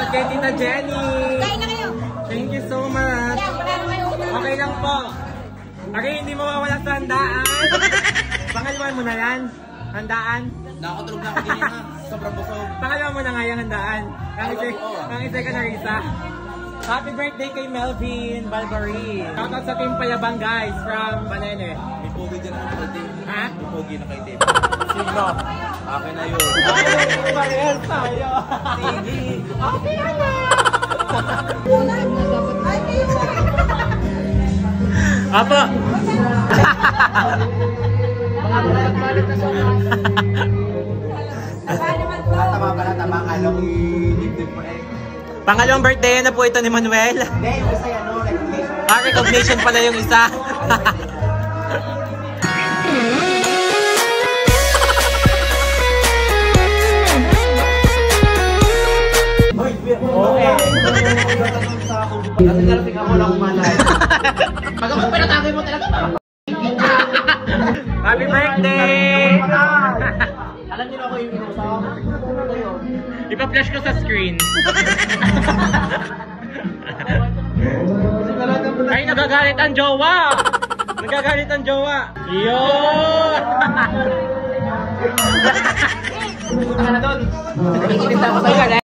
Shoutout kay Tita Jenny. Kain na kayo. Thank you so much. Okay lang po. Okay, hindi mo mawala sa handaan. Pangalaman mo na yan. Handaan. Nakakatulog na ako din na. Sobrang busog. Pangalaman mo na nga yung handaan. Ang isa ka na Risa. Happy birthday kay Melvin Balbarin. Shoutout sa Team Payabang guys from Banene. May pogi din ako kay Dave. Ha? May pogi na kay Dave. Sino? Akin na yun. Ay, parehas tayo. Sige. Okay na na. Apa? Tama, kalong i-dip mo eh. Pangalawang birthday na po ito ni Manuel. Hindi, yung isa yan, no? Recognition. Recognition pala yung isa. Okay. Kasi narating ako lang umalay. Pag ako pinatagay mo talaga ba? Happy birthday! Alam niyo na ako yung inusaw. Ipa-flash ko sa screen. Ay, nagagalit ang jowa! Nagagalit ang jowa! Yun! Punta ka na doon.